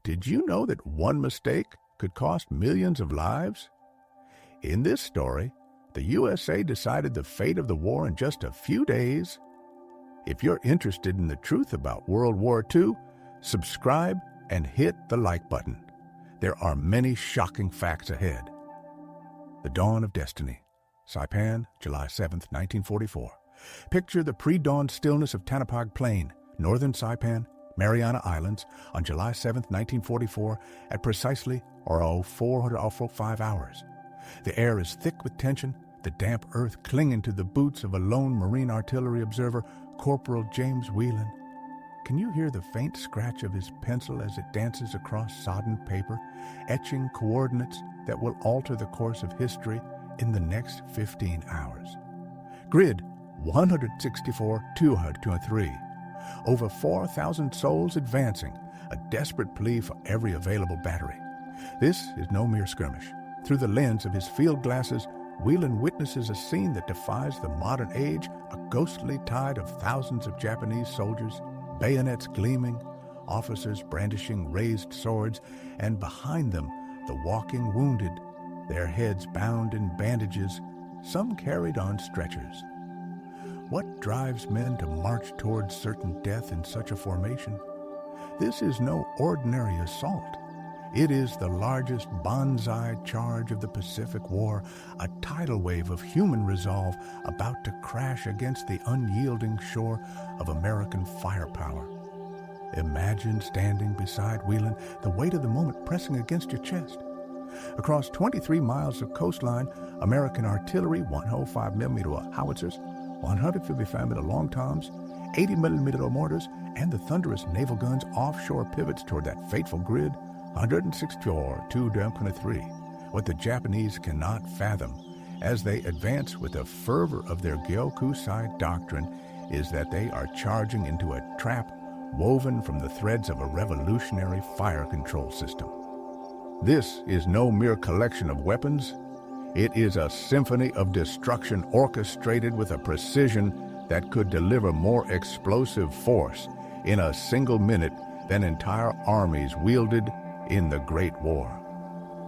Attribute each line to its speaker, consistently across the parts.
Speaker 1: Did you know that one mistake could cost millions of lives? In this story, the USA decided the fate of the war in just a few days. If you're interested in the truth about World War II, subscribe and hit the like button. There are many shocking facts ahead. The Dawn of Destiny, Saipan, July 7, 1944. Picture the pre-dawn stillness of Tanapag Plain, northern Saipan, Mariana Islands, on July 7, 1944, at precisely 4:05 hours. The air is thick with tension, the damp earth clinging to the boots of a lone Marine artillery observer, Corporal James Whelan. Can you hear the faint scratch of his pencil as it dances across sodden paper, etching coordinates that will alter the course of history in the next 15 hours? Grid 164-203. Over 4,000 souls advancing, a desperate plea for every available battery. This is no mere skirmish. Through the lens of his field glasses, Whelan witnesses a scene that defies the modern age, a ghostly tide of thousands of Japanese soldiers, bayonets gleaming, officers brandishing raised swords, and behind them, the walking wounded, their heads bound in bandages, some carried on stretchers. What drives men to march towards certain death in such a formation? This is no ordinary assault. It is the largest Banzai charge of the Pacific War, a tidal wave of human resolve about to crash against the unyielding shore of American firepower. Imagine standing beside Whelan, the weight of the moment pressing against your chest. Across 23 miles of coastline, American artillery, 105mm howitzers, 155mm long toms, 80mm mortars, and the thunderous naval guns offshore pivots toward that fateful grid, 164-203. What the Japanese cannot fathom as they advance with the fervor of their Gyokusai doctrine is that they are charging into a trap woven from the threads of a revolutionary fire control system. This is no mere collection of weapons. It is a symphony of destruction orchestrated with a precision that could deliver more explosive force in a single minute than entire armies wielded in the Great War.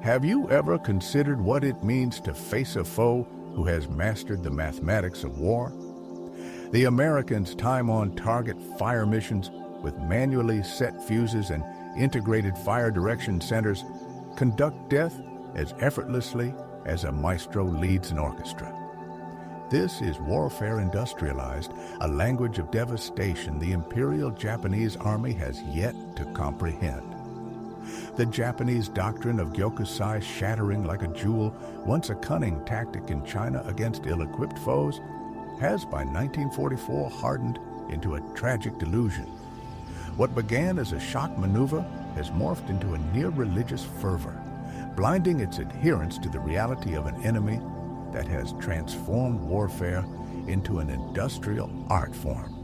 Speaker 1: Have you ever considered what it means to face a foe who has mastered the mathematics of war? The Americans' time-on-target fire missions with manually set fuses and integrated fire direction centers conduct death as effortlessly as a maestro leads an orchestra. This is warfare industrialized, a language of devastation the Imperial Japanese Army has yet to comprehend. The Japanese doctrine of Gyokusai shattering like a jewel, once a cunning tactic in China against ill-equipped foes, has by 1944 hardened into a tragic delusion. What began as a shock maneuver has morphed into a near-religious fervor, blinding its adherents to the reality of an enemy that has transformed warfare into an industrial art form.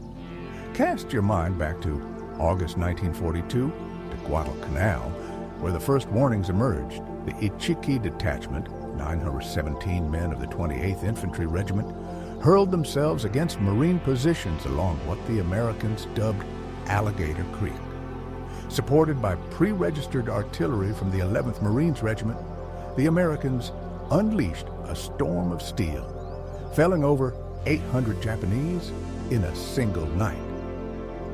Speaker 1: Cast your mind back to August 1942, to Guadalcanal, where the first warnings emerged. The Ichiki Detachment, 917 men of the 28th Infantry Regiment, hurled themselves against Marine positions along what the Americans dubbed Alligator Creek. Supported by pre-registered artillery from the 11th Marines Regiment, the Americans unleashed a storm of steel, felling over 800 Japanese in a single night.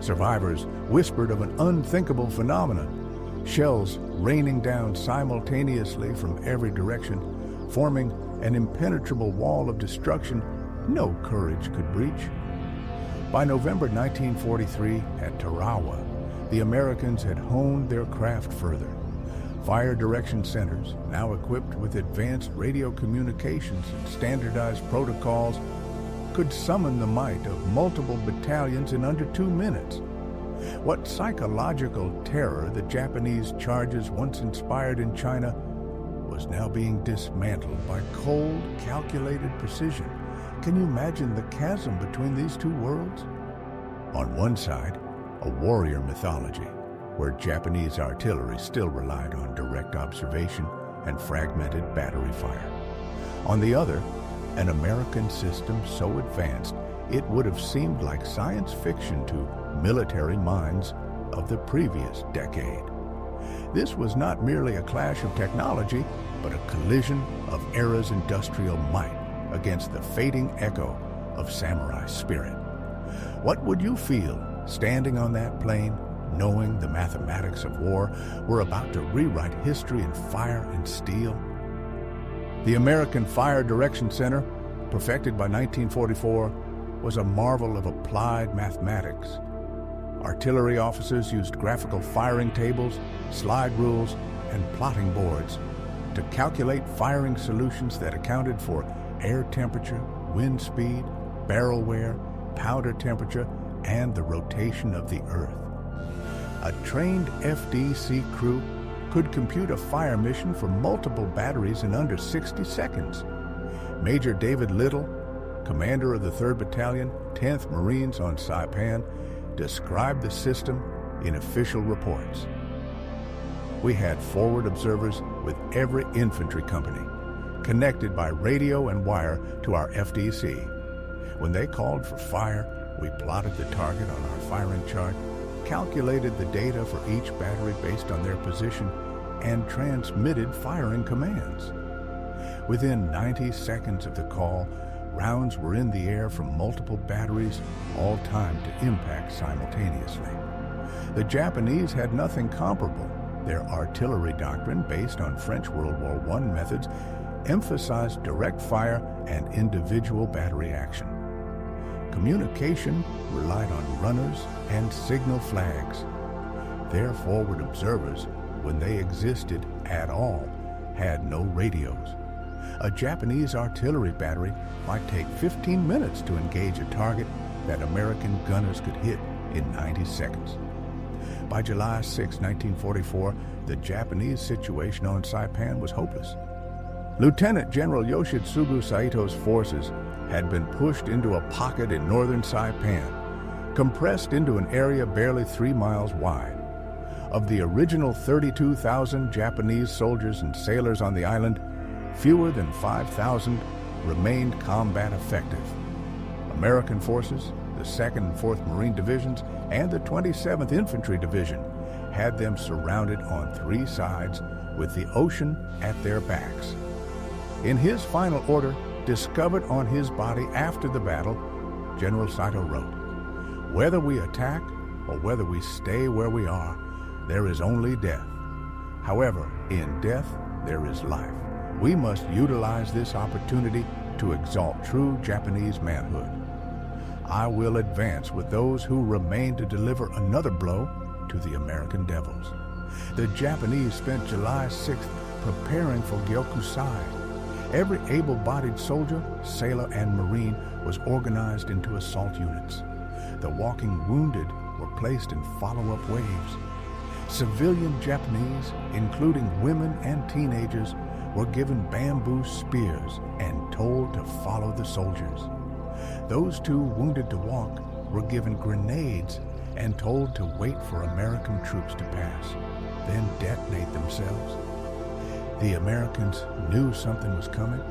Speaker 1: Survivors whispered of an unthinkable phenomenon, shells raining down simultaneously from every direction, forming an impenetrable wall of destruction no courage could breach. By November 1943, at Tarawa, the Americans had honed their craft further. Fire direction centers, now equipped with advanced radio communications and standardized protocols, could summon the might of multiple battalions in under 2 minutes. What psychological terror the Japanese charges once inspired in China was now being dismantled by cold, calculated precision. Can you imagine the chasm between these two worlds? On one side, a warrior mythology, where Japanese artillery still relied on direct observation and fragmented battery fire. On the other, an American system so advanced it would have seemed like science fiction to military minds of the previous decade. This was not merely a clash of technology, but a collision of era's industrial might against the fading echo of samurai spirit. What would you feel standing on that plane, knowing the mathematics of war were about to rewrite history in fire and steel? The American Fire Direction Center, perfected by 1944, was a marvel of applied mathematics. Artillery officers used graphical firing tables, slide rules, and plotting boards to calculate firing solutions that accounted for air temperature, wind speed, barrel wear, powder temperature, and the rotation of the earth. A trained FDC crew could compute a fire mission for multiple batteries in under 60 seconds. Major David Little, commander of the 3rd Battalion, 10th Marines on Saipan, described the system in official reports. We had forward observers with every infantry company, connected by radio and wire to our FDC. When they called for fire, we plotted the target on our firing chart, calculated the data for each battery based on their position, and transmitted firing commands. Within 90 seconds of the call, rounds were in the air from multiple batteries, all timed to impact simultaneously. The Japanese had nothing comparable. Their artillery doctrine, based on French World War I methods, emphasized direct fire and individual battery action. Communication relied on runners and signal flags. Their forward observers, when they existed at all, had no radios. A Japanese artillery battery might take 15 minutes to engage a target that American gunners could hit in 90 seconds. By July 6, 1944, the Japanese situation on Saipan was hopeless. Lieutenant General Yoshitsugu Saito's forces had been pushed into a pocket in northern Saipan, compressed into an area barely 3 miles wide. Of the original 32,000 Japanese soldiers and sailors on the island, fewer than 5,000 remained combat effective. American forces, the 2nd and 4th Marine Divisions, and the 27th Infantry Division had them surrounded on 3 sides with the ocean at their backs. In his final order, discovered on his body after the battle, General Saito wrote, "Whether we attack or whether we stay where we are, there is only death. However, in death there is life. We must utilize this opportunity to exalt true Japanese manhood. I will advance with those who remain to deliver another blow to the American devils." The Japanese spent July 6th preparing for Gyokusai. Every able-bodied soldier, sailor, and Marine was organized into assault units. The walking wounded were placed in follow-up waves. Civilian Japanese, including women and teenagers, were given bamboo spears and told to follow the soldiers. Those too wounded to walk were given grenades and told to wait for American troops to pass, then detonate themselves. The Americans knew something was coming.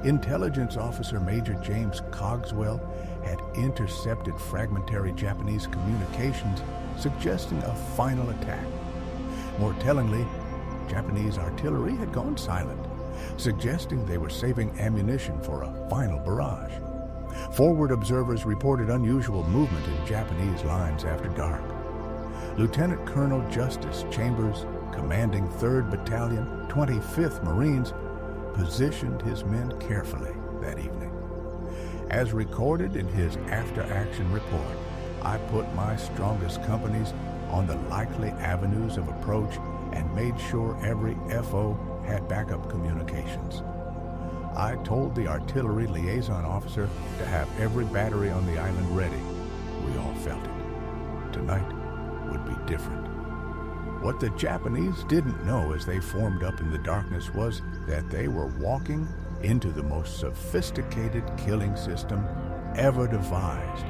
Speaker 1: Intelligence officer Major James Cogswell had intercepted fragmentary Japanese communications suggesting a final attack. More tellingly, Japanese artillery had gone silent, suggesting they were saving ammunition for a final barrage. Forward observers reported unusual movement in Japanese lines after dark. Lieutenant Colonel Justice Chambers, commanding 3rd Battalion, 25th Marines, positioned his men carefully that evening. As recorded in his after-action report, I put my strongest companies on the likely avenues of approach and made sure every FO had backup communications. I told the artillery liaison officer to have every battery on the island ready. We all felt it. Tonight would be different. What the Japanese didn't know as they formed up in the darkness was that they were walking into the most sophisticated killing system ever devised.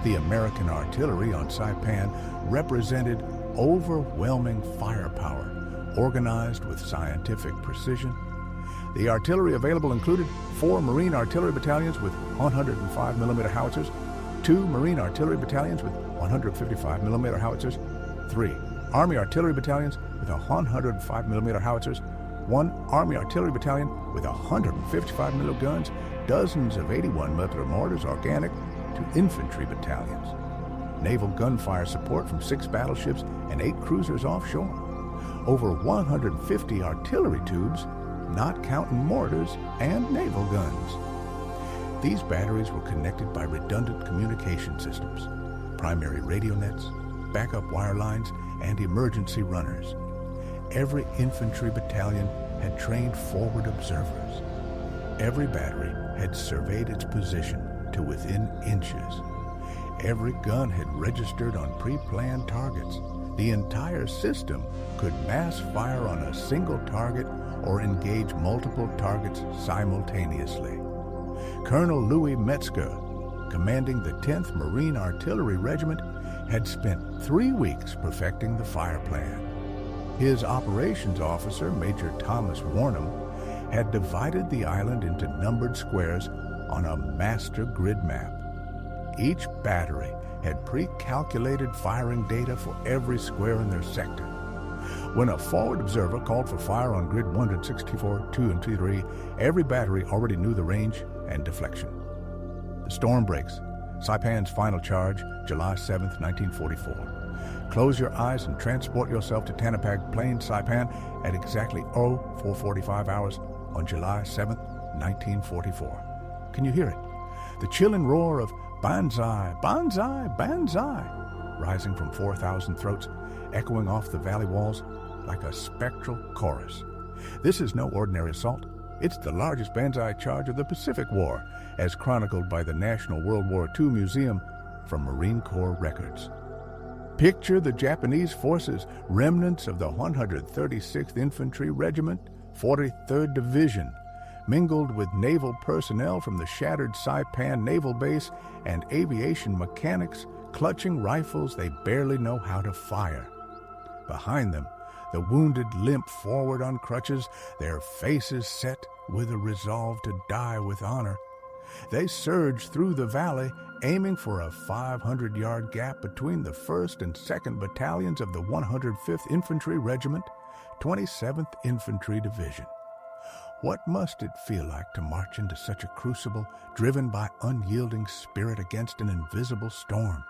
Speaker 1: The American artillery on Saipan represented overwhelming firepower, organized with scientific precision. The artillery available included 4 Marine artillery battalions with 105mm howitzers, 2 Marine artillery battalions with 155mm howitzers, 3 Army artillery battalions with 105mm howitzers, 1 Army artillery battalion with 155mm guns, dozens of 81mm mortars organic to infantry battalions. Naval gunfire support from 6 battleships and 8 cruisers offshore. Over 150 artillery tubes, not counting mortars and naval guns. These batteries were connected by redundant communication systems, primary radio nets, backup wire lines, and emergency runners. Every infantry battalion had trained forward observers. Every battery had surveyed its position to within inches. Every gun had registered on pre-planned targets. The entire system could mass fire on a single target or engage multiple targets simultaneously. Colonel Louis Metzger, commanding the 10th Marine Artillery Regiment, had spent 3 weeks perfecting the fire plan. His operations officer, Major Thomas Warnham, had divided the island into numbered squares on a master grid map. Each battery had pre-calculated firing data for every square in their sector. When a forward observer called for fire on grid 164, 2, and 3, every battery already knew the range and deflection. The storm breaks. Saipan's final charge, July 7, 1944. Close your eyes and transport yourself to Tanapag Plain, Saipan, at exactly 0445 hours on July 7, 1944. Can you hear it? The chilling roar of Banzai, Banzai, Banzai, rising from 4,000 throats, echoing off the valley walls like a spectral chorus. This is no ordinary assault. It's the largest Banzai charge of the Pacific War, as chronicled by the National World War II Museum from Marine Corps records. Picture the Japanese forces, remnants of the 136th Infantry Regiment, 43rd Division, mingled with naval personnel from the shattered Saipan Naval Base and aviation mechanics clutching rifles they barely know how to fire. Behind them, the wounded limp forward on crutches, their faces set with a resolve to die with honor. They surged through the valley, aiming for a 500-yard gap between the 1st and 2nd Battalions of the 105th Infantry Regiment, 27th Infantry Division. What must it feel like to march into such a crucible, driven by unyielding spirit against an invisible storm?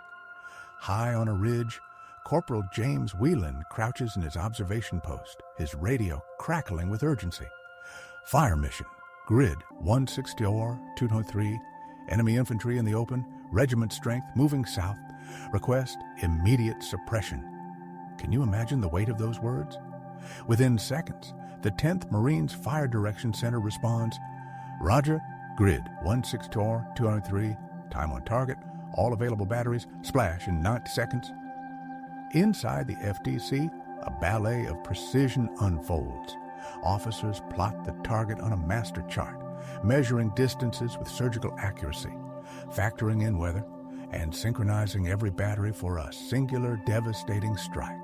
Speaker 1: High on a ridge, Corporal James Whelan crouches in his observation post, his radio crackling with urgency. Fire mission, grid 164-203, enemy infantry in the open, regiment strength, moving south. Request immediate suppression. Can you imagine the weight of those words? Within seconds, the 10th Marines Fire Direction Center responds, Roger, grid 164-203, time on target, all available batteries, splash in 90 seconds. Inside the FDC, a ballet of precision unfolds. Officers plot the target on a master chart, measuring distances with surgical accuracy, factoring in weather, and synchronizing every battery for a singular, devastating strike.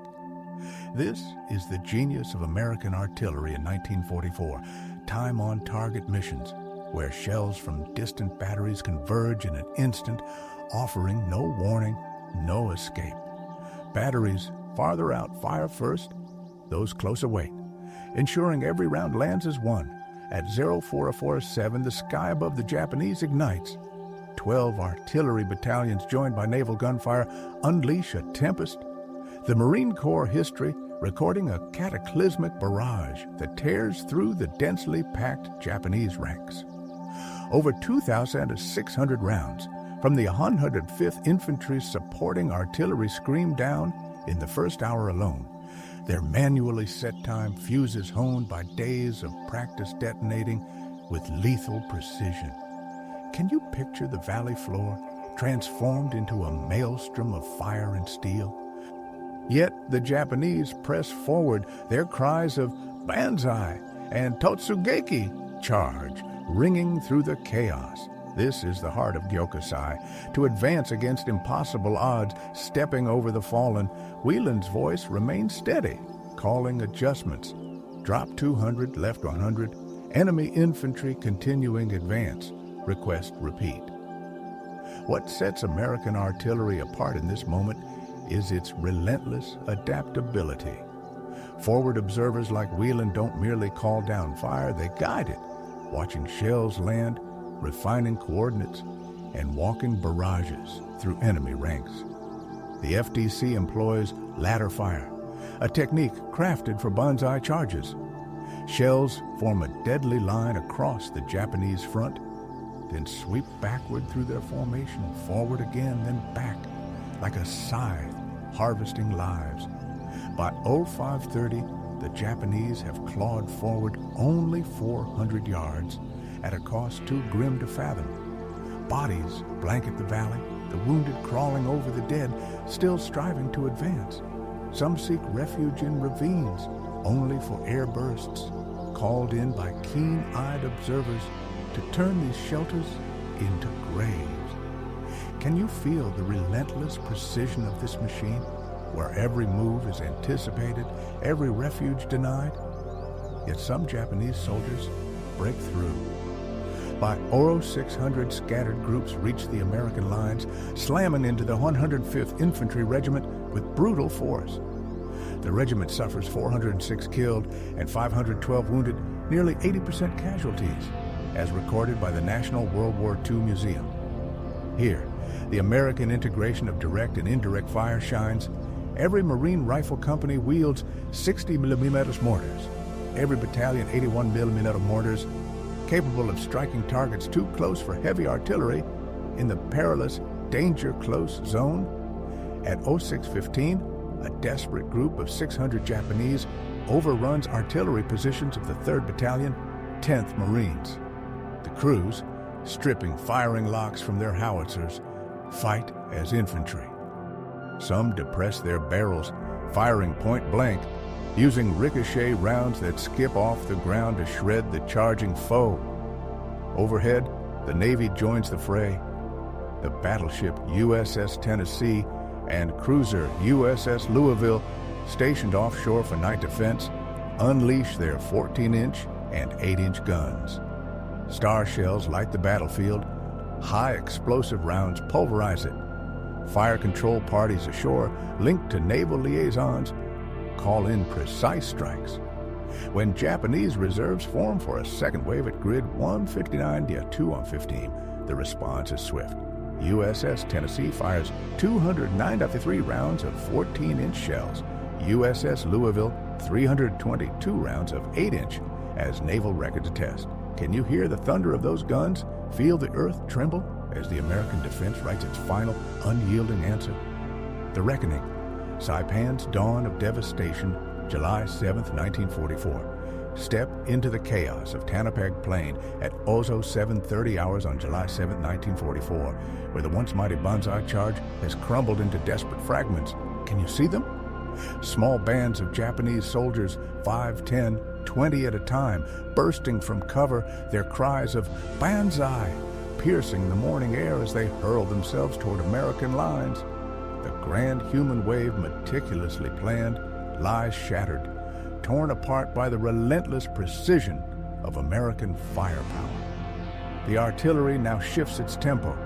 Speaker 1: This is the genius of American artillery in 1944, time-on-target missions, where shells from distant batteries converge in an instant, offering no warning, no escape. Batteries farther out fire first, those closer wait, ensuring every round lands as one. At 0447, the sky above the Japanese ignites. 12 artillery battalions joined by naval gunfire unleash a tempest. The Marine Corps history recording a cataclysmic barrage that tears through the densely packed Japanese ranks. Over 2,600 rounds from the 105th Infantry's supporting artillery screamed down in the first hour alone, their manually set time fuses honed by days of practice detonating with lethal precision. Can you picture the valley floor transformed into a maelstrom of fire and steel? Yet the Japanese press forward, their cries of Banzai and Totsugeki charge ringing through the chaos. This is the heart of Gyokusai. To advance against impossible odds, stepping over the fallen, Whelan's voice remains steady, calling adjustments. Drop 200, left 100. Enemy infantry continuing advance. Request repeat. What sets American artillery apart in this moment is its relentless adaptability. Forward observers like Whelan don't merely call down fire, they guide it, watching shells land, refining coordinates, and walking barrages through enemy ranks. The FDC employs ladder fire, a technique crafted for Banzai charges. Shells form a deadly line across the Japanese front, then sweep backward through their formation, forward again, then back, like a scythe harvesting lives. By 0530, the Japanese have clawed forward only 400 yards at a cost too grim to fathom. Bodies blanket the valley, the wounded crawling over the dead, still striving to advance. Some seek refuge in ravines, only for air bursts, called in by keen-eyed observers to turn these shelters into graves. Can you feel the relentless precision of this machine, where every move is anticipated, every refuge denied? Yet some Japanese soldiers break through. By 0600, scattered groups reach the American lines, slamming into the 105th Infantry Regiment with brutal force. The regiment suffers 406 killed and 512 wounded, nearly 80% casualties, as recorded by the National World War II Museum. Here, the American integration of direct and indirect fire shines. Every Marine Rifle Company wields 60mm mortars. Every battalion 81mm mortars, capable of striking targets too close for heavy artillery in the perilous danger close zone. At 0615, a desperate group of 600 Japanese overruns artillery positions of the 3rd Battalion, 10th Marines. The crews, stripping firing locks from their howitzers, fight as infantry. Some depress their barrels, firing point blank, using ricochet rounds that skip off the ground to shred the charging foe. Overhead, the Navy joins the fray. The battleship USS Tennessee and cruiser USS Louisville, stationed offshore for night defense, unleash their 14-inch and 8-inch guns. Star shells light the battlefield. High explosive rounds pulverize it. Fire control parties ashore, linked to naval liaisons, call in precise strikes. When Japanese reserves form for a second wave at grid 159-2 on 15, the response is swift. USS Tennessee fires 209.3 rounds of 14-inch shells. USS Louisville, 322 rounds of 8-inch, as naval records attest. Can you hear the thunder of those guns? Feel the earth tremble as the American defense writes its final, unyielding answer? The Reckoning, Saipan's dawn of devastation, July 7, 1944. Step into the chaos of Tanapag Plain at Ozo 7:30 hours on July 7, 1944, where the once mighty Banzai charge has crumbled into desperate fragments. Can you see them? Small bands of Japanese soldiers, 5, 10, 20 at a time, bursting from cover, their cries of Banzai piercing the morning air as they hurl themselves toward American lines. The grand human wave, meticulously planned, lies shattered, torn apart by the relentless precision of American firepower. The artillery now shifts its tempo,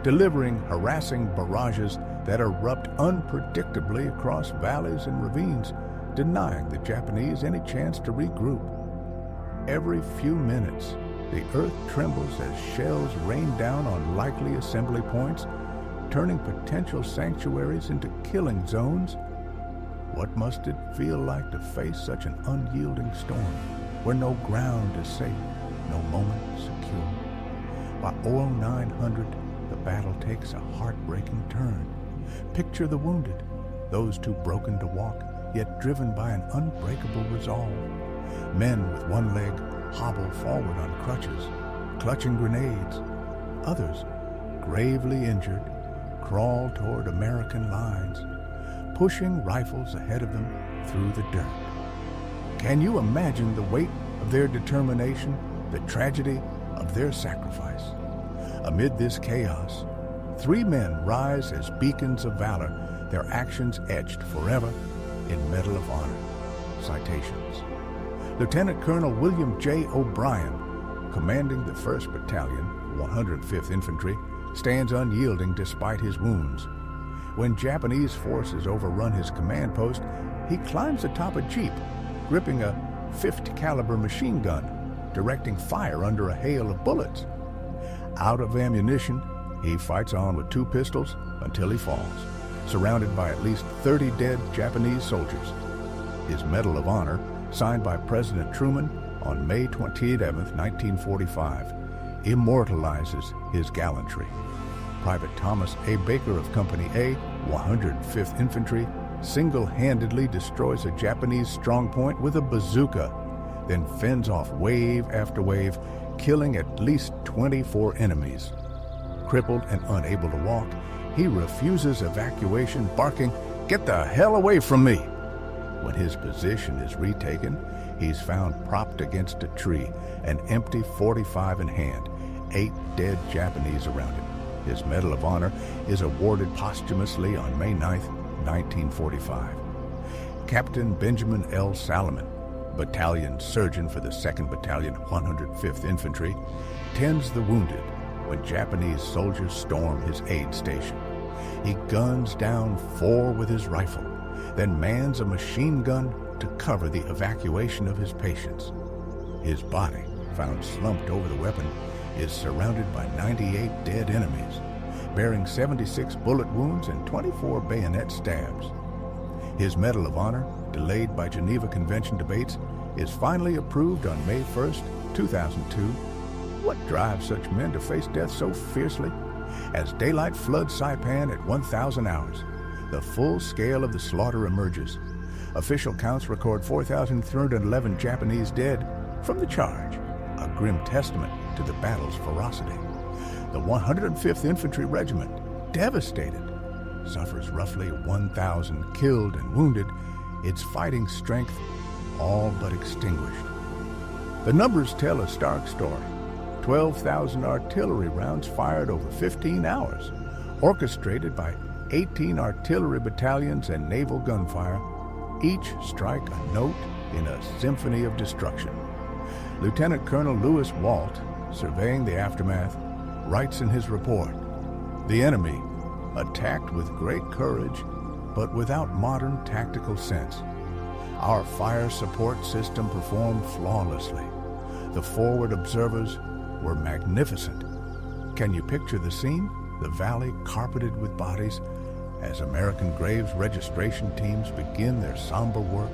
Speaker 1: delivering harassing barrages that erupt unpredictably across valleys and ravines, denying the Japanese any chance to regroup. Every few minutes, the earth trembles as shells rain down on likely assembly points, turning potential sanctuaries into killing zones. What must it feel like to face such an unyielding storm, where no ground is safe, no moment secure? By 0900, the battle takes a heartbreaking turn. Picture the wounded, those too broken to walk, yet driven by an unbreakable resolve. Men with one leg hobble forward on crutches, clutching grenades. Others, gravely injured, crawl toward American lines, pushing rifles ahead of them through the dirt. Can you imagine the weight of their determination, the tragedy of their sacrifice? Amid this chaos, 3 men rise as beacons of valor, their actions etched forever in Medal of Honor. Citations. Lieutenant Colonel William J. O'Brien, commanding the 1st Battalion, 105th Infantry, stands unyielding despite his wounds. When Japanese forces overrun his command post, he climbs atop a jeep, gripping a .50 caliber machine gun, directing fire under a hail of bullets. Out of ammunition, he fights on with 2 pistols until he falls, surrounded by at least 30 dead Japanese soldiers. His Medal of Honor, signed by President Truman on May 27, 1945, immortalizes his gallantry. Private Thomas A. Baker of Company A, 105th Infantry, single-handedly destroys a Japanese strongpoint with a bazooka, then fends off wave after wave, killing at least 24 enemies. Crippled and unable to walk, he refuses evacuation, barking, "Get the hell away from me!" When his position is retaken, he's found propped against a tree, an empty .45 in hand, 8 dead Japanese around him. His Medal of Honor is awarded posthumously on May 9, 1945. Captain Benjamin L. Salomon, battalion surgeon for the 2nd Battalion, 105th Infantry, tends the wounded when Japanese soldiers storm his aid station. He guns down 4 with his rifle, then mans a machine gun to cover the evacuation of his patients. His body, found slumped over the weapon, is surrounded by 98 dead enemies, bearing 76 bullet wounds and 24 bayonet stabs. His Medal of Honor, delayed by Geneva Convention debates, is finally approved on May 1, 2002. What drives such men to face death so fiercely? As daylight floods Saipan at 1,000 hours, the full scale of the slaughter emerges. Official counts record 4,311 Japanese dead from the charge, a grim testament to the battle's ferocity. The 105th Infantry Regiment, devastated, suffers roughly 1,000 killed and wounded, its fighting strength all but extinguished. The numbers tell a stark story. 12,000 artillery rounds fired over 15 hours, orchestrated by 18 artillery battalions and naval gunfire, each strike a note in a symphony of destruction. Lieutenant Colonel Lewis Walt, surveying the aftermath, writes in his report, "The enemy attacked with great courage, but without modern tactical sense. Our fire support system performed flawlessly. The forward observers were magnificent. Can you picture the scene? The valley carpeted with bodies as American Graves registration teams begin their somber work.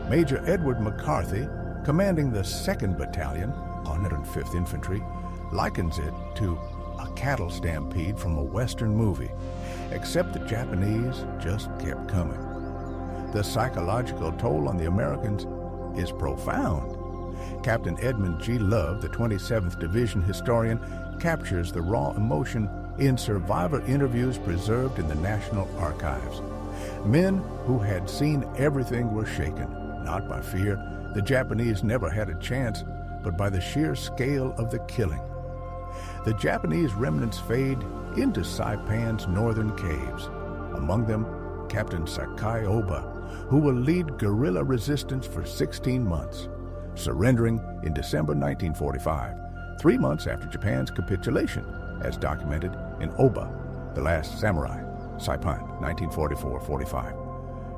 Speaker 1: Major Edward McCarthy, commanding the 2nd Battalion, 105th Infantry, likens it to a cattle stampede from a Western movie, except the Japanese just kept coming. The psychological toll on the Americans is profound. Captain Edmund G. Love, the 27th Division historian, captures the raw emotion in survivor interviews preserved in the National Archives. Men who had seen everything were shaken, not by fear. The Japanese never had a chance, but by the sheer scale of the killing. The Japanese remnants fade into Saipan's northern caves. Among them, Captain Sakai Oba, who will lead guerrilla resistance for 16 months, surrendering in December 1945, 3 months after Japan's capitulation, as documented in Oba, The Last Samurai, Saipan, 1944-45.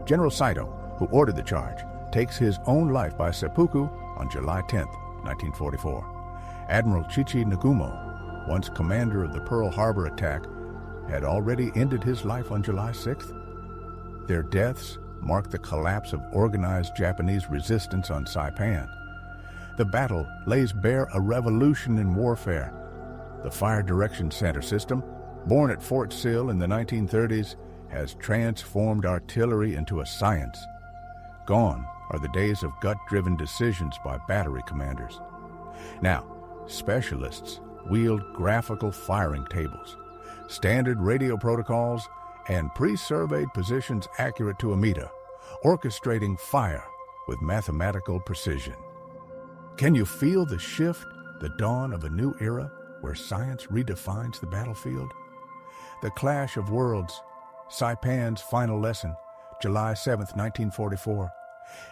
Speaker 1: General Saito, who ordered the charge, takes his own life by seppuku on July 10, 1944. Admiral Chichi Nagumo, once commander of the Pearl Harbor attack, had already ended his life on July 6th. Their deaths marked the collapse of organized Japanese resistance on Saipan. The battle lays bare a revolution in warfare. The Fire Direction Center system, born at Fort Sill in the 1930s, has transformed artillery into a science. Gone are the days of gut-driven decisions by battery commanders. Now, specialists wield graphical firing tables, standard radio protocols, and pre-surveyed positions accurate to a meter, orchestrating fire with mathematical precision. Can you feel the shift, the dawn of a new era where science redefines the battlefield? The Clash of Worlds, Saipan's final lesson, July 7, 1944.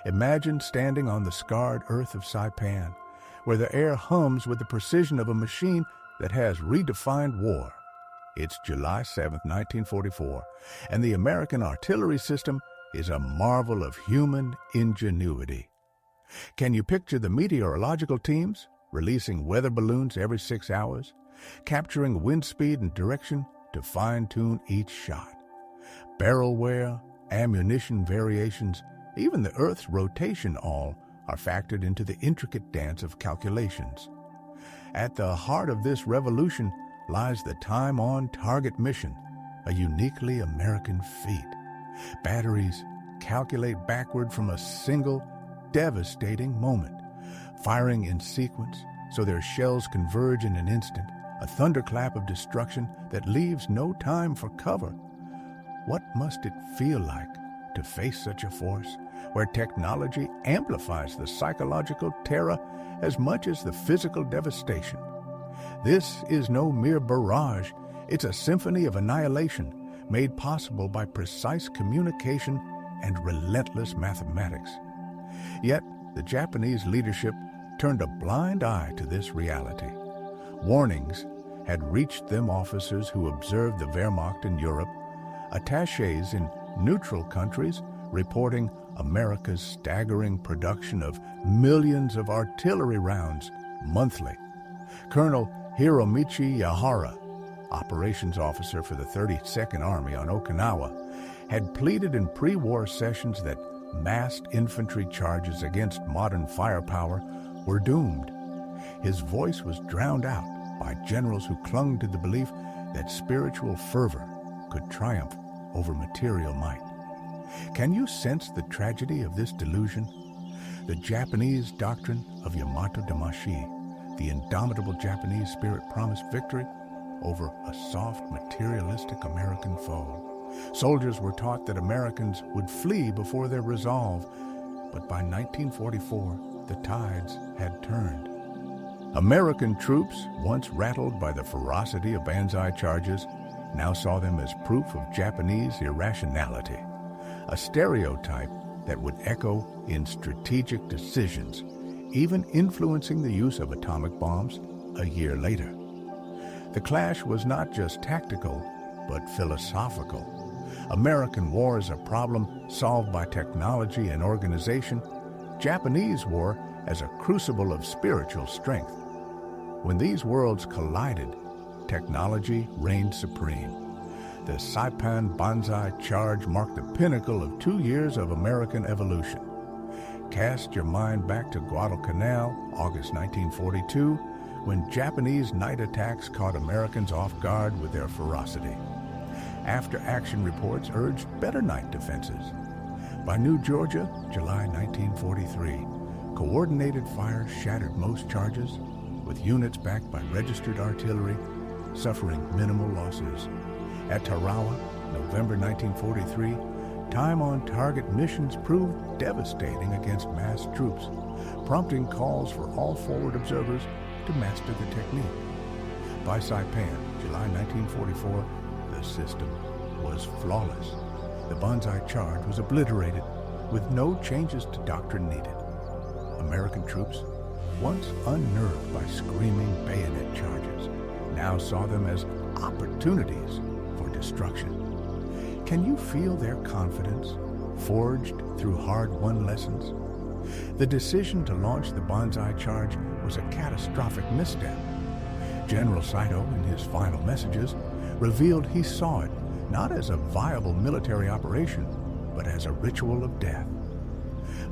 Speaker 1: Imagine standing on the scarred earth of Saipan, where the air hums with the precision of a machine that has redefined war. It's July 7, 1944, and the American artillery system is a marvel of human ingenuity. Can you picture the meteorological teams releasing weather balloons every 6 hours, capturing wind speed and direction to fine-tune each shot? Barrel wear, ammunition variations, even the Earth's rotation all are factored into the intricate dance of calculations. At the heart of this revolution lies the time-on-target mission, a uniquely American feat. Batteries calculate backward from a single, devastating moment, firing in sequence so their shells converge in an instant, a thunderclap of destruction that leaves no time for cover. What must it feel like to face such a force, where technology amplifies the psychological terror as much as the physical devastation? This is no mere barrage. It's a symphony of annihilation made possible by precise communication and relentless mathematics. Yet, the Japanese leadership turned a blind eye to this reality. Warnings had reached them officers who observed the Wehrmacht in Europe, attachés in neutral countries reporting America's staggering production of millions of artillery rounds monthly. Colonel Hiromichi Yahara, operations officer for the 32nd Army on Okinawa, had pleaded in pre-war sessions that massed infantry charges against modern firepower were doomed. His voice was drowned out by generals who clung to the belief that spiritual fervor could triumph over material might. Can you sense the tragedy of this delusion? The Japanese doctrine of Yamato Damashi, the indomitable Japanese spirit, promised victory over a soft, materialistic American foe. Soldiers were taught that Americans would flee before their resolve, but by 1944, the tides had turned. American troops, once rattled by the ferocity of Banzai charges, now saw them as proof of Japanese irrationality, a stereotype that would echo in strategic decisions, even influencing the use of atomic bombs a year later. The clash was not just tactical, but philosophical. American war is a problem solved by technology and organization, Japanese war as a crucible of spiritual strength. When these worlds collided, technology reigned supreme. The Saipan Banzai charge marked the pinnacle of 2 years of American evolution. Cast your mind back to Guadalcanal, August 1942, when Japanese night attacks caught Americans off guard with their ferocity. After-action reports urged better night defenses. By New Georgia, July 1943, coordinated fire shattered most charges, with units backed by registered artillery suffering minimal losses. At Tarawa, November 1943, time-on-target missions proved devastating against massed troops, prompting calls for all forward observers to master the technique. By Saipan, July 1944, the system was flawless. The Banzai charge was obliterated, with no changes to doctrine needed. American troops, once unnerved by screaming bayonet charges, now saw them as opportunities for destruction. Can you feel their confidence, forged through hard-won lessons? The decision to launch the Banzai charge was a catastrophic misstep. General Saito, in his final messages, revealed he saw it not as a viable military operation, but as a ritual of death.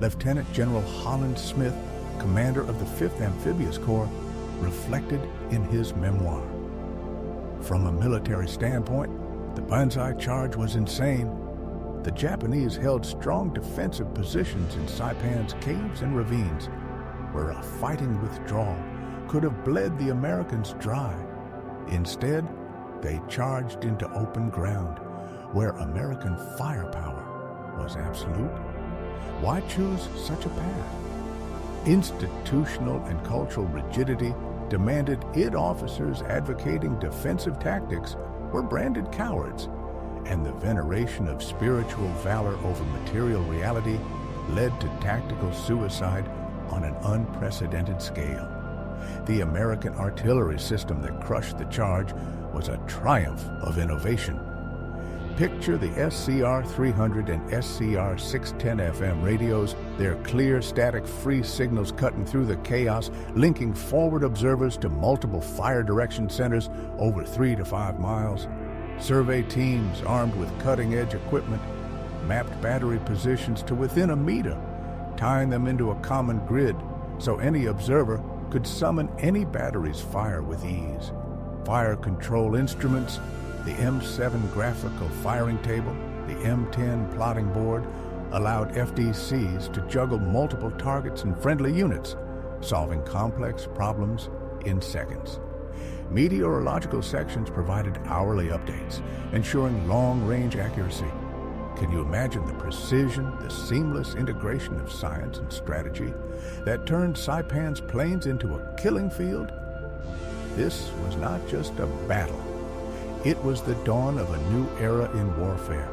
Speaker 1: Lieutenant General Holland Smith, commander of the 5th Amphibious Corps, reflected in his memoir. From a military standpoint, the Banzai charge was insane. The Japanese held strong defensive positions in Saipan's caves and ravines, where a fighting withdrawal could have bled the Americans dry. Instead, they charged into open ground, where American firepower was absolute. Why choose such a path? Institutional and cultural rigidity demanded IT officers advocating defensive tactics were branded cowards, and the veneration of spiritual valor over material reality led to tactical suicide on an unprecedented scale. The American artillery system that crushed the charge was a triumph of innovation. Picture the SCR-300 and SCR-610 FM radios, their clear, static-free signals cutting through the chaos, linking forward observers to multiple fire direction centers over 3 to 5 miles. Survey teams armed with cutting-edge equipment mapped battery positions to within a meter, tying them into a common grid so any observer could summon any battery's fire with ease. Fire control instruments, the M7 graphical firing table, the M10 plotting board, allowed FDCs to juggle multiple targets and friendly units, solving complex problems in seconds. Meteorological sections provided hourly updates, ensuring long-range accuracy. Can you imagine the precision, the seamless integration of science and strategy that turned Saipan's plains into a killing field? This was not just a battle. It was the dawn of a new era in warfare,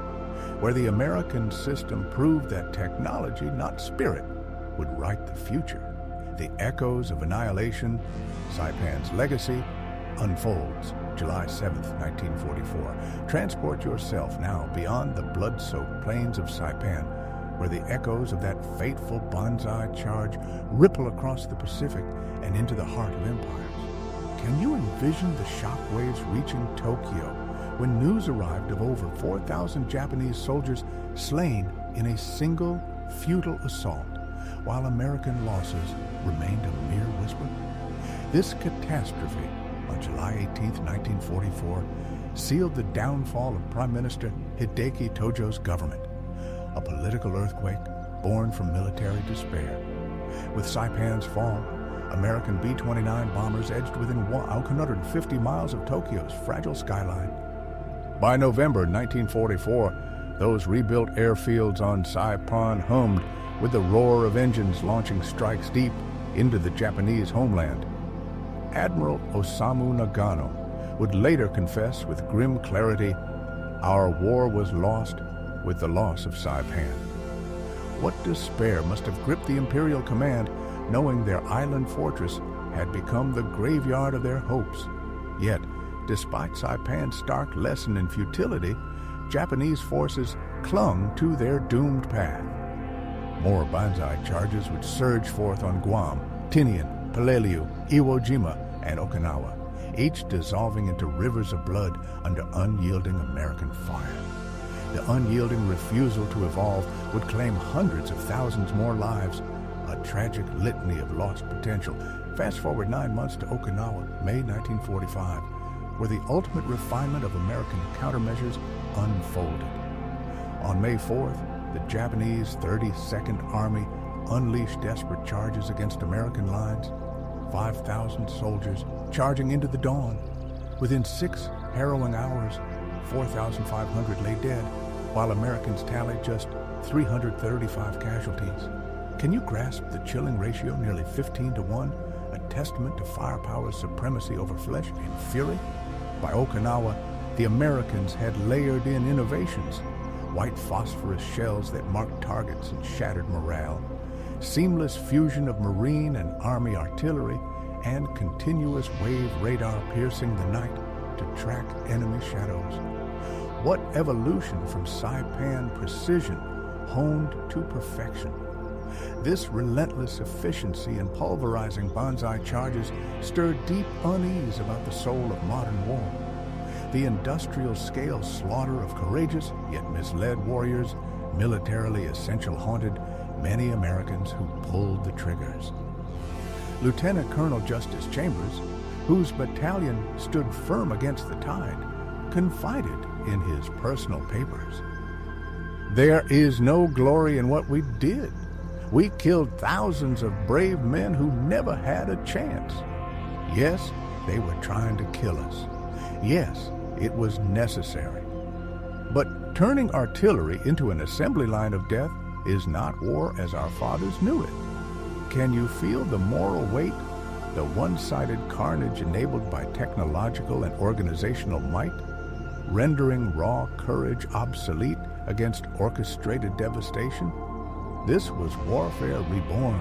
Speaker 1: where the American system proved that technology, not spirit, would write the future. The echoes of annihilation, Saipan's legacy, unfolds July 7th, 1944. Transport yourself now beyond the blood-soaked plains of Saipan, where the echoes of that fateful Banzai charge ripple across the Pacific and into the heart of empires. Can you envision the shockwaves reaching Tokyo when news arrived of over 4,000 Japanese soldiers slain in a single, futile assault, while American losses remained a mere whisper? This catastrophe on July 18, 1944, sealed the downfall of Prime Minister Hideki Tojo's government, a political earthquake born from military despair. With Saipan's fall, American B-29 bombers edged within 150 miles of Tokyo's fragile skyline. By November 1944, those rebuilt airfields on Saipan hummed with the roar of engines launching strikes deep into the Japanese homeland. Admiral Osamu Nagano would later confess with grim clarity, "Our war was lost with the loss of Saipan." What despair must have gripped the Imperial Command, knowing their island fortress had become the graveyard of their hopes. Yet, despite Saipan's stark lesson in futility, Japanese forces clung to their doomed path. More Banzai charges would surge forth on Guam, Tinian, Peleliu, Iwo Jima, and Okinawa, each dissolving into rivers of blood under unyielding American fire. The unyielding refusal to evolve would claim hundreds of thousands more lives, a tragic litany of lost potential. Fast forward 9 months to Okinawa, May 1945, where the ultimate refinement of American countermeasures unfolded. On May 4th, the Japanese 32nd Army unleashed desperate charges against American lines, 5,000 soldiers charging into the dawn. Within 6 harrowing hours, 4,500 lay dead, while Americans tallied just 335 casualties. Can you grasp the chilling ratio, nearly 15 to 1, a testament to firepower's supremacy over flesh and fury? By Okinawa, the Americans had layered in innovations, white phosphorus shells that marked targets and shattered morale, seamless fusion of Marine and Army artillery, and continuous wave radar piercing the night to track enemy shadows. What evolution from Saipan precision honed to perfection. This relentless efficiency in pulverizing Banzai charges stirred deep unease about the soul of modern war. The industrial-scale slaughter of courageous yet misled warriors, militarily essential, haunted many Americans who pulled the triggers. Lieutenant Colonel Justice Chambers, whose battalion stood firm against the tide, confided in his personal papers, "There is no glory in what we did. We killed thousands of brave men who never had a chance. Yes, they were trying to kill us. Yes, it was necessary. But turning artillery into an assembly line of death is not war as our fathers knew it. Can you feel the moral weight, the one-sided carnage enabled by technological and organizational might, rendering raw courage obsolete against orchestrated devastation? This was warfare reborn.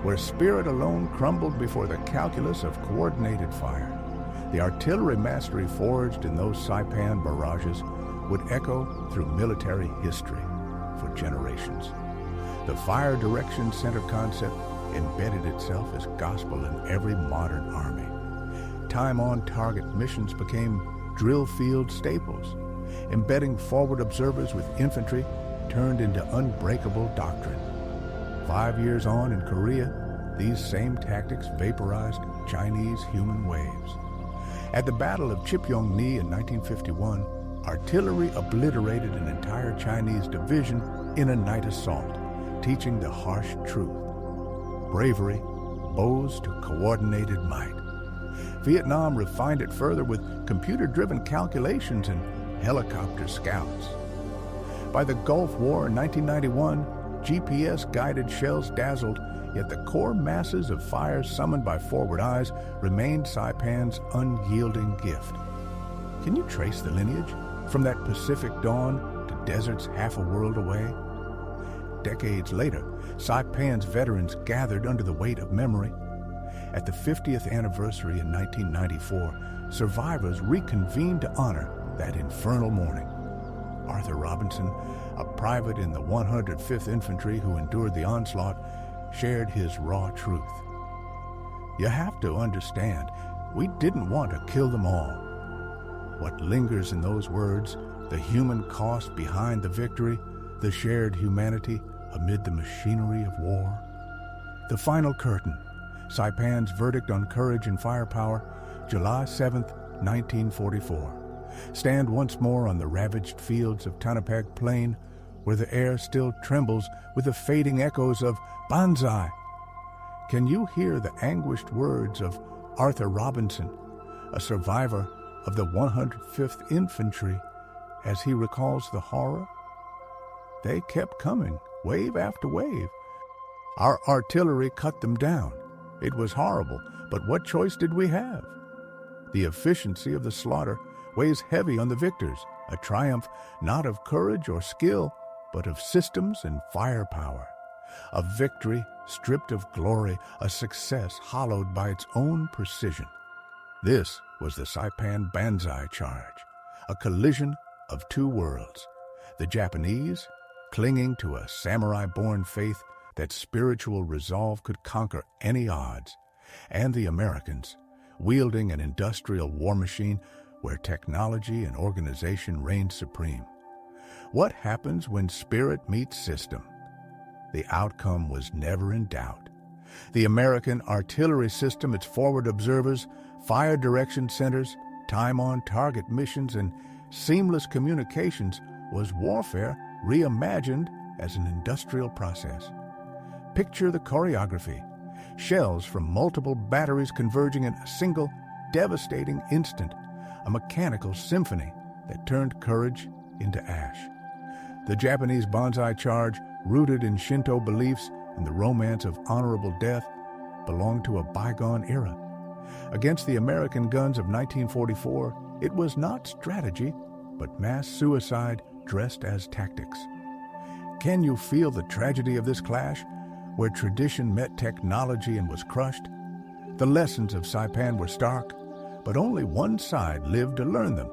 Speaker 1: where spirit alone crumbled before the calculus of coordinated fire. The artillery mastery forged in those Saipan barrages would echo through military history for generations. The fire direction center concept embedded itself as gospel in every modern army. Time-on-target missions became drill field staples. Embedding forward observers with infantry turned into unbreakable doctrine. 5 years on in Korea, these same tactics vaporized Chinese human waves. At the Battle of Chipyong-ni in 1951, artillery obliterated an entire Chinese division in a night assault, teaching the harsh truth. Bravery bows to coordinated might. Vietnam refined it further with computer-driven calculations and helicopter scouts. By the Gulf War in 1991, GPS-guided shells dazzled, yet the core masses of fire summoned by forward eyes remained Saipan's unyielding gift. Can you trace the lineage from that Pacific dawn to deserts half a world away? Decades later, Saipan's veterans gathered under the weight of memory. At the 50th anniversary in 1994, survivors reconvened to honor that infernal morning. Arthur Robinson, a private in the 105th Infantry who endured the onslaught, shared his raw truth. You have to understand, we didn't want to kill them all. What lingers in those words, the human cost behind the victory, the shared humanity amid the machinery of war. The final curtain, Saipan's verdict on courage and firepower, July 7, 1944. Stand once more on the ravaged fields of Tanapag Plain, where the air still trembles with the fading echoes of Banzai. Can you hear the anguished words of Arthur Robinson, a survivor of the 105th Infantry, as he recalls the horror? They kept coming, wave after wave. Our artillery cut them down. It was horrible, but what choice did we have? The efficiency of the slaughter weighs heavy on the victors, a triumph not of courage or skill, but of systems and firepower. A victory stripped of glory, a success hollowed by its own precision. This was the Saipan Banzai charge, a collision of two worlds. The Japanese, clinging to a samurai-born faith that spiritual resolve could conquer any odds, and the Americans, wielding an industrial war machine where technology and organization reigned supreme. What happens when spirit meets system? The outcome was never in doubt. The American artillery system, its forward observers, fire direction centers, time-on-target missions, and seamless communications was warfare reimagined as an industrial process. Picture the choreography. Shells from multiple batteries converging in a single, devastating instant. A mechanical symphony that turned courage into ash. The Japanese Banzai charge, rooted in Shinto beliefs and the romance of honorable death, belonged to a bygone era. Against the American guns of 1944, it was not strategy, but mass suicide dressed as tactics. Can you feel the tragedy of this clash, where tradition met technology and was crushed? The lessons of Saipan were stark, but only one side lived to learn them.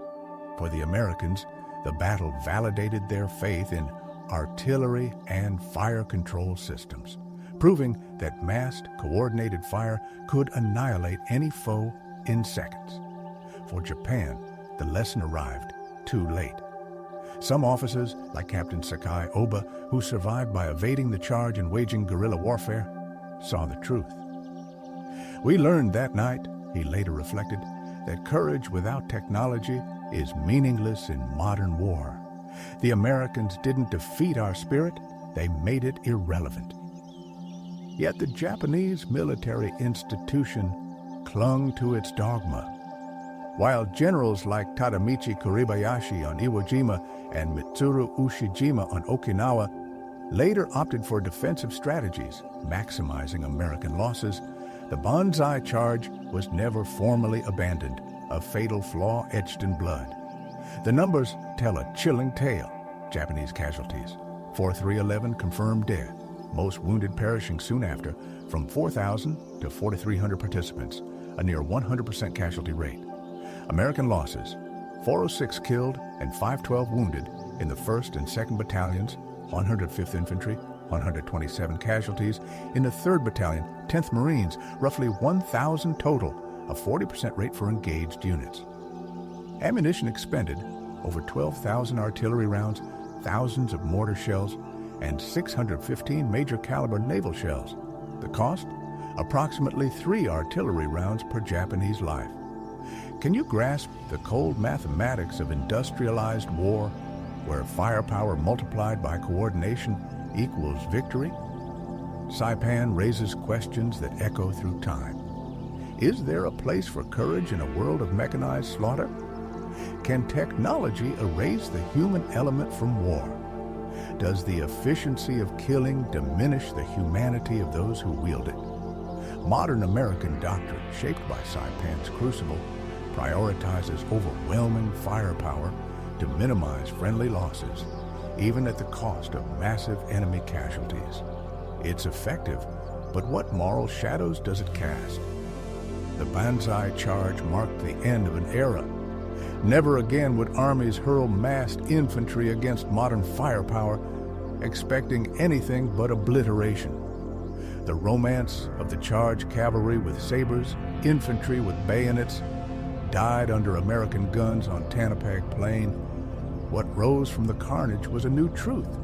Speaker 1: For the Americans, the battle validated their faith in artillery and fire control systems, proving that massed, coordinated fire could annihilate any foe in seconds. For Japan, the lesson arrived too late. Some officers, like Captain Sakai Oba, who survived by evading the charge and waging guerrilla warfare, saw the truth. We learned that night, he later reflected, that courage without technology is meaningless in modern war. The Americans didn't defeat our spirit, they made it irrelevant. Yet the Japanese military institution clung to its dogma. While generals like Tadamichi Kuribayashi on Iwo Jima and Mitsuru Ushijima on Okinawa later opted for defensive strategies, maximizing American losses, the Banzai charge was never formally abandoned, a fatal flaw etched in blood. The numbers tell a chilling tale. Japanese casualties, 4,311 confirmed dead, most wounded perishing soon after, from 4,000 to 4,300 participants, a near 100% casualty rate. American losses: 406 killed and 512 wounded in the 1st and 2nd Battalions, 105th Infantry, 127 casualties in the 3rd Battalion, 10th Marines, roughly 1,000 total, a 40% rate for engaged units. Ammunition expended: over 12,000 artillery rounds, thousands of mortar shells, and 615 major caliber naval shells. The cost? Approximately 3 artillery rounds per Japanese life. Can you grasp the cold mathematics of industrialized war, where firepower multiplied by coordination equals victory? Saipan raises questions that echo through time. Is there a place for courage in a world of mechanized slaughter? Can technology erase the human element from war? Does the efficiency of killing diminish the humanity of those who wield it? Modern American doctrine, shaped by Saipan's crucible, prioritizes overwhelming firepower to minimize friendly losses, even at the cost of massive enemy casualties. It's effective, but what moral shadows does it cast? The Banzai charge marked the end of an era. Never again would armies hurl massed infantry against modern firepower, expecting anything but obliteration. The romance of the charge cavalry with sabers, infantry with bayonets, died under American guns on Tannapag Plain. What rose from the carnage was a new truth.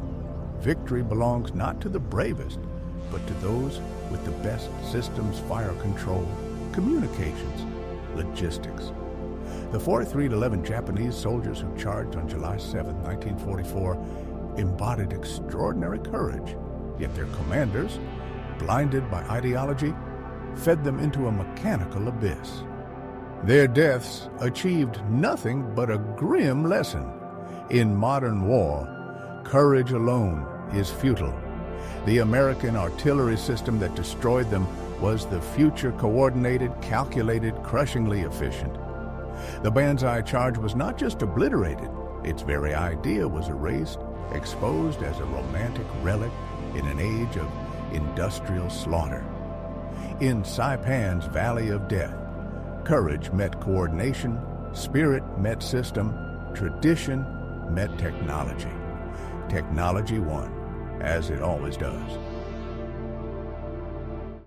Speaker 1: Victory belongs not to the bravest, but to those with the best systems, fire control, communications, logistics. The 43-11 Japanese soldiers who charged on July 7, 1944, embodied extraordinary courage, yet their commanders, blinded by ideology, fed them into a mechanical abyss. Their deaths achieved nothing but a grim lesson. In modern war, courage alone is futile. The American artillery system that destroyed them was the future coordinated, calculated, crushingly efficient. The Banzai charge was not just obliterated, its very idea was erased, exposed as a romantic relic in an age of industrial slaughter. In Saipan's Valley of Death, courage met coordination, spirit met system, tradition met technology. Technology won, as it always does.